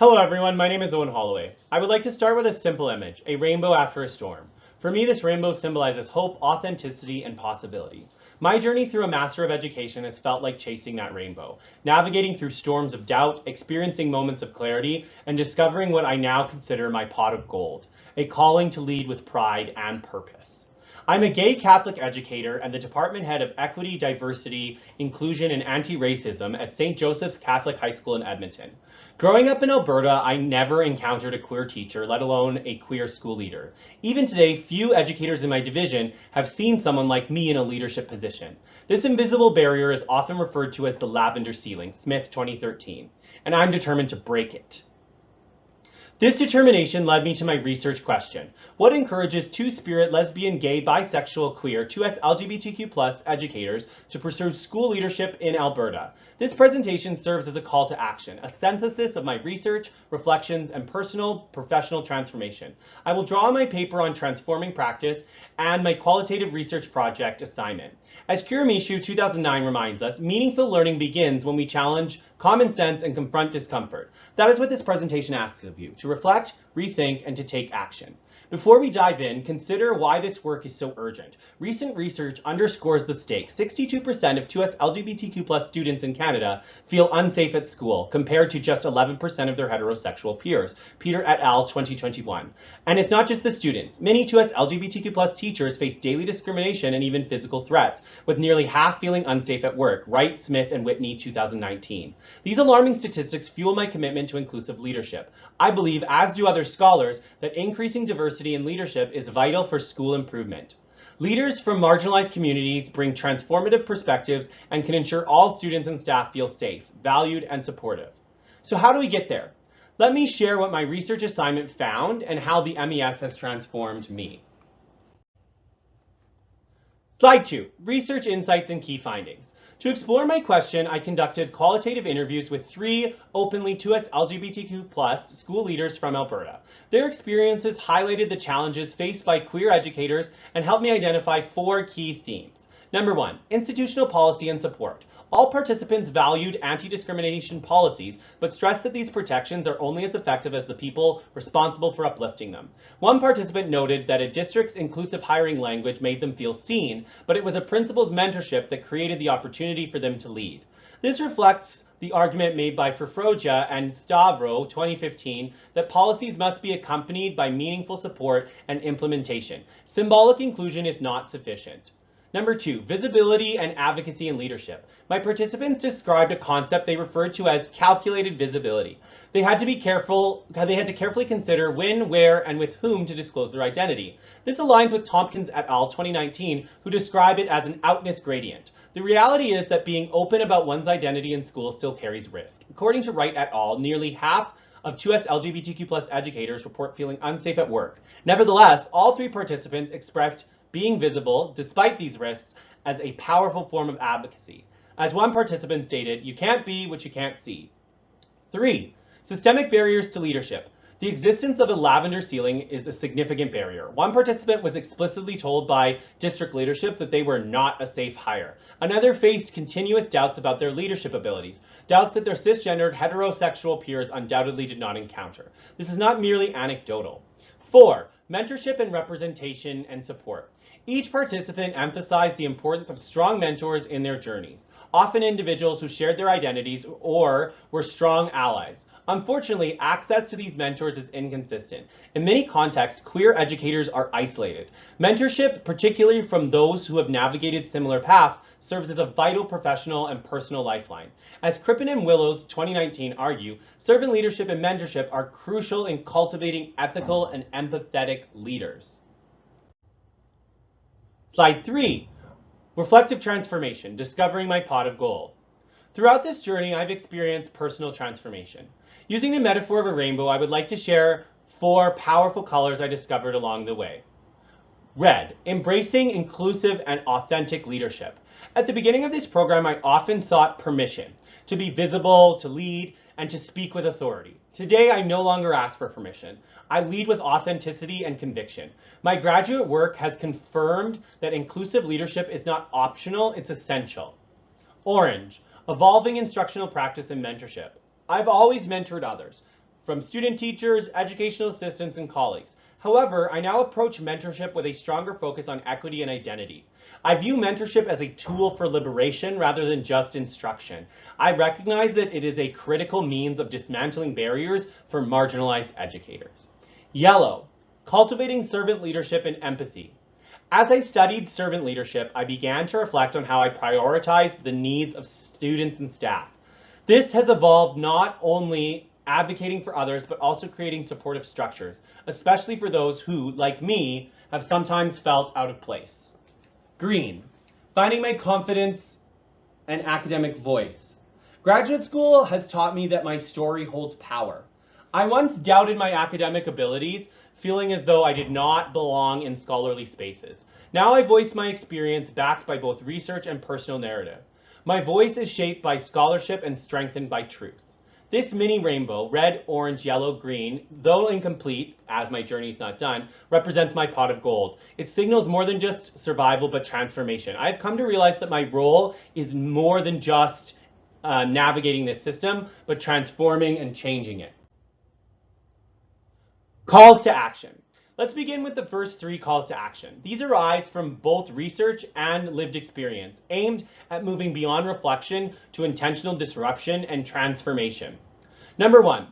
Hello everyone, my name is Owen Holloway. I would like to start with a simple image, a rainbow after a storm. For me, this rainbow symbolizes hope, authenticity, and possibility. My journey through a Master of Education has felt like chasing that rainbow, navigating through storms of doubt, experiencing moments of clarity, and discovering what I now consider my pot of gold, a calling to lead with pride and purpose. I'm a gay Catholic educator and the Department Head of Equity, Diversity, Inclusion, and Anti-Racism at St. Joseph's Catholic High School in Edmonton. Growing up in Alberta, I never encountered a queer teacher, let alone a queer school leader. Even today, few educators in my division have seen someone like me in a leadership position. This invisible barrier is often referred to as the lavender ceiling, Smith 2013, and I'm determined to break it. This determination led me to my research question. What encourages two-spirit, lesbian, gay, bisexual, queer, 2S LGBTQ+ educators to pursue school leadership in Alberta? This presentation serves as a call to action, a synthesis of my research, reflections, and personal, professional transformation. I will draw on my paper on transforming practice and my qualitative research project assignment. As Kiramishu 2009 reminds us, meaningful learning begins when we challenge common sense and confront discomfort. That is what this presentation asks of you, to reflect, rethink, and to take action. Before we dive in, consider why this work is so urgent. Recent research underscores the stakes. 62% of 2S LGBTQ+ students in Canada feel unsafe at school, compared to just 11% of their heterosexual peers. Peter et al. 2021. And it's not just the students. Many 2S LGBTQ+ teachers face daily discrimination and even physical threats, with nearly half feeling unsafe at work. Wright, Smith, and Whitney 2019. These alarming statistics fuel my commitment to inclusive leadership. I believe, as do other scholars, that increasing diversity in leadership is vital for school improvement. Leaders from marginalized communities bring transformative perspectives and can ensure all students and staff feel safe, valued, and supportive. So how do we get there? Let me share what my research assignment found and how the MES has transformed me. Slide 2, Research Insights and Key Findings. To explore my question, I conducted qualitative interviews with 3 openly 2S LGBTQ+ school leaders from Alberta. Their experiences highlighted the challenges faced by queer educators and helped me identify 4 key themes. Number 1, institutional policy and support. All participants valued anti-discrimination policies, but stressed that these protections are only as effective as the people responsible for uplifting them. One participant noted that a district's inclusive hiring language made them feel seen, but it was a principal's mentorship that created the opportunity for them to lead. This reflects the argument made by Frfroja and Stavro 2015 that policies must be accompanied by meaningful support and implementation. Symbolic inclusion is not sufficient. Number 2, visibility and advocacy in leadership. My participants described a concept they referred to as calculated visibility. They had to carefully consider when, where, and with whom to disclose their identity. This aligns with Tompkins et al. 2019, who describe it as an outness gradient. The reality is that being open about one's identity in school still carries risk. According to Wright et al., nearly half of 2S LGBTQ+ educators report feeling unsafe at work. Nevertheless, all 3 participants expressed being visible, despite these risks, as a powerful form of advocacy. As one participant stated, you can't be what you can't see. 3, systemic barriers to leadership. The existence of a lavender ceiling is a significant barrier. One participant was explicitly told by district leadership that they were not a safe hire. Another faced continuous doubts about their leadership abilities, doubts that their cisgendered heterosexual peers undoubtedly did not encounter. This is not merely anecdotal. 4, mentorship and representation and support. Each participant emphasized the importance of strong mentors in their journeys, often individuals who shared their identities or were strong allies. Unfortunately, access to these mentors is inconsistent. In many contexts, queer educators are isolated. Mentorship, particularly from those who have navigated similar paths, serves as a vital professional and personal lifeline. As Crippen and Willows 2019 argue, servant leadership and mentorship are crucial in cultivating ethical and empathetic leaders. Slide 3, reflective transformation, discovering my pot of gold. Throughout this journey, I've experienced personal transformation. Using the metaphor of a rainbow, I would like to share 4 powerful colors I discovered along the way. Red, embracing inclusive and authentic leadership. At the beginning of this program, I often sought permission to be visible, to lead, and to speak with authority. Today, I no longer ask for permission. I lead with authenticity and conviction. My graduate work has confirmed that inclusive leadership is not optional, it's essential. Orange, evolving instructional practice and mentorship. I've always mentored others, from student teachers, educational assistants, and colleagues. However, I now approach mentorship with a stronger focus on equity and identity. I view mentorship as a tool for liberation rather than just instruction. I recognize that it is a critical means of dismantling barriers for marginalized educators. Yellow, cultivating servant leadership and empathy. As I studied servant leadership, I began to reflect on how I prioritized the needs of students and staff. This has evolved not only advocating for others, but also creating supportive structures, especially for those who, like me, have sometimes felt out of place. Green, finding my confidence and academic voice. Graduate school has taught me that my story holds power. I once doubted my academic abilities, feeling as though I did not belong in scholarly spaces. Now I voice my experience backed by both research and personal narrative. My voice is shaped by scholarship and strengthened by truth. This mini rainbow, red, orange, yellow, green, though incomplete, as my journey is not done, represents my pot of gold. It signals more than just survival, but transformation. I've come to realize that my role is more than just navigating this system, but transforming and changing it. Calls to action. Let's begin with the first 3 calls to action. These arise from both research and lived experience, aimed at moving beyond reflection to intentional disruption and transformation. Number 1,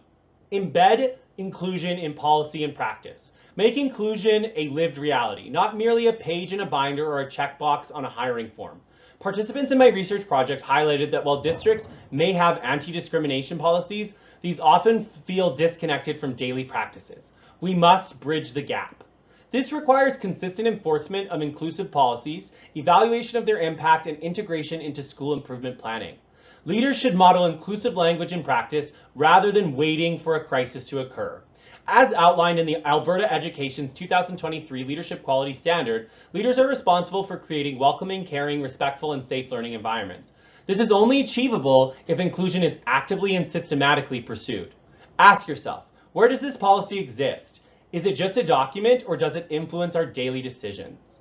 embed inclusion in policy and practice. Make inclusion a lived reality, not merely a page in a binder or a checkbox on a hiring form. Participants in my research project highlighted that while districts may have anti-discrimination policies, these often feel disconnected from daily practices. We must bridge the gap. This requires consistent enforcement of inclusive policies, evaluation of their impact, and integration into school improvement planning. Leaders should model inclusive language in practice rather than waiting for a crisis to occur. As outlined in the Alberta Education's 2023 Leadership Quality Standard, leaders are responsible for creating welcoming, caring, respectful, and safe learning environments. This is only achievable if inclusion is actively and systematically pursued. Ask yourself, where does this policy exist? Is it just a document, or does it influence our daily decisions?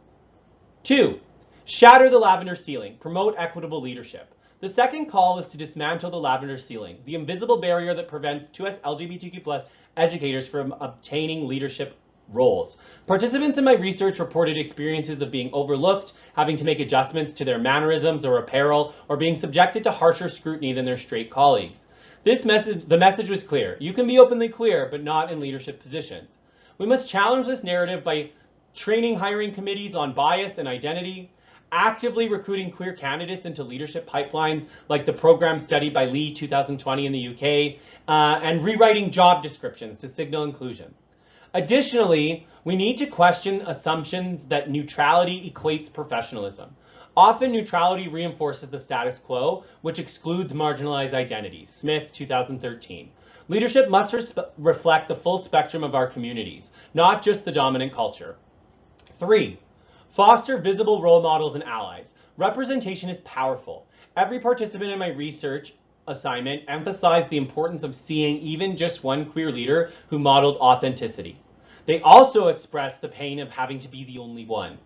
2, shatter the lavender ceiling, promote equitable leadership. The second call is to dismantle the lavender ceiling, the invisible barrier that prevents 2S LGBTQ+ educators from obtaining leadership roles. Participants in my research reported experiences of being overlooked, having to make adjustments to their mannerisms or apparel, or being subjected to harsher scrutiny than their straight colleagues. The message was clear. You can be openly queer, but not in leadership positions. We must challenge this narrative by training hiring committees on bias and identity, actively recruiting queer candidates into leadership pipelines like the program studied by Lee 2020 in the UK, and rewriting job descriptions to signal inclusion. Additionally, we need to question assumptions that neutrality equates professionalism. Often neutrality reinforces the status quo, which excludes marginalized identities. Smith, 2013. Leadership must reflect the full spectrum of our communities, not just the dominant culture. 3, foster visible role models and allies. Representation is powerful. Every participant in my research assignment emphasized the importance of seeing even just one queer leader who modeled authenticity. They also expressed the pain of having to be the only one.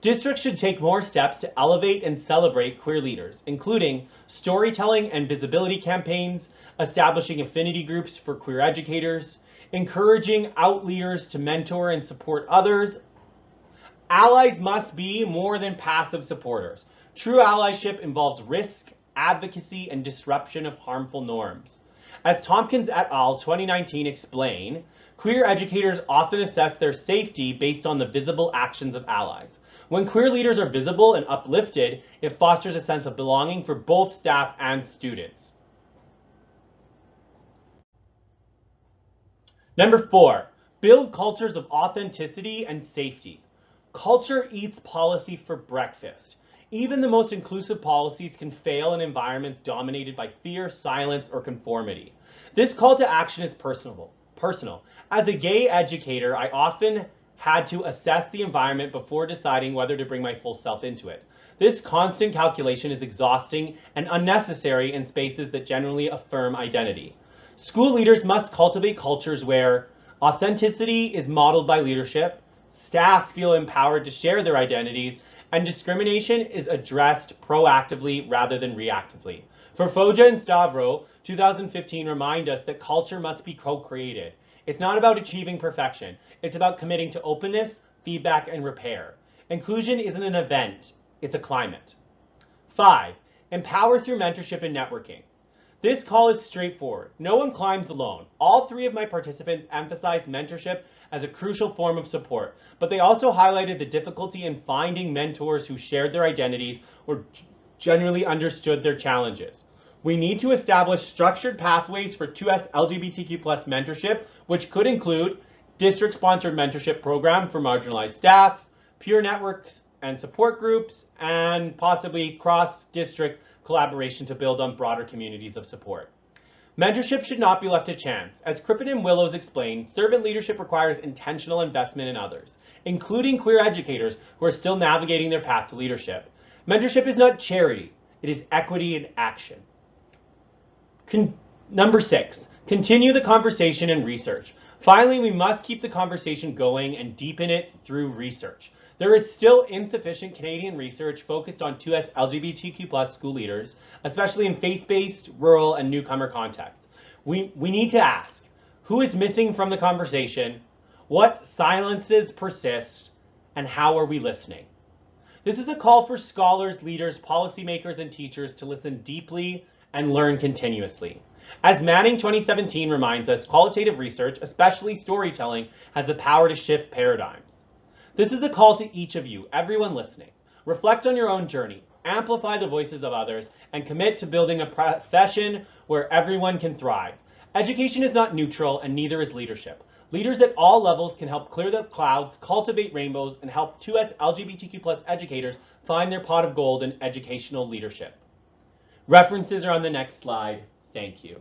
Districts should take more steps to elevate and celebrate queer leaders, including storytelling and visibility campaigns, establishing affinity groups for queer educators, encouraging out leaders to mentor and support others. Allies must be more than passive supporters. True allyship involves risk, advocacy, and disruption of harmful norms. As Tompkins et al. 2019 explain, queer educators often assess their safety based on the visible actions of allies. When queer leaders are visible and uplifted, it fosters a sense of belonging for both staff and students. Number 4, build cultures of authenticity and safety. Culture eats policy for breakfast. Even the most inclusive policies can fail in environments dominated by fear, silence, or conformity. This call to action is personal. As a gay educator, I often had to assess the environment before deciding whether to bring my full self into it. This constant calculation is exhausting and unnecessary in spaces that generally affirm identity. School leaders must cultivate cultures where authenticity is modeled by leadership, staff feel empowered to share their identities, and discrimination is addressed proactively rather than reactively. For Foja and Stavro, 2015 remind us that culture must be co-created. It's not about achieving perfection. It's about committing to openness, feedback, and repair. Inclusion isn't an event, it's a climate. 5, empower through mentorship and networking. This call is straightforward. No one climbs alone. All 3 of my participants emphasized mentorship as a crucial form of support, but they also highlighted the difficulty in finding mentors who shared their identities or genuinely understood their challenges. We need to establish structured pathways for 2S LGBTQ+ mentorship, which could include district-sponsored mentorship program for marginalized staff, peer networks and support groups, and possibly cross-district collaboration to build on broader communities of support. Mentorship should not be left to chance. As Crippen and Willows explained, servant leadership requires intentional investment in others, including queer educators who are still navigating their path to leadership. Mentorship is not charity, it is equity in action. Number 6, continue the conversation and research. Finally, we must keep the conversation going and deepen it through research. There is still insufficient Canadian research focused on 2S LGBTQ+ school leaders, especially in faith-based, rural, and newcomer contexts. We need to ask, who is missing from the conversation? What silences persist? And how are we listening? This is a call for scholars, leaders, policymakers, and teachers to listen deeply and learn continuously. As Manning 2017 reminds us, qualitative research, especially storytelling, has the power to shift paradigms. This is a call to each of you, everyone listening. Reflect on your own journey, amplify the voices of others, and commit to building a profession where everyone can thrive. Education is not neutral, and neither is leadership. Leaders at all levels can help clear the clouds, cultivate rainbows, and help 2S LGBTQ+ educators find their pot of gold in educational leadership. References are on the next slide. Thank you.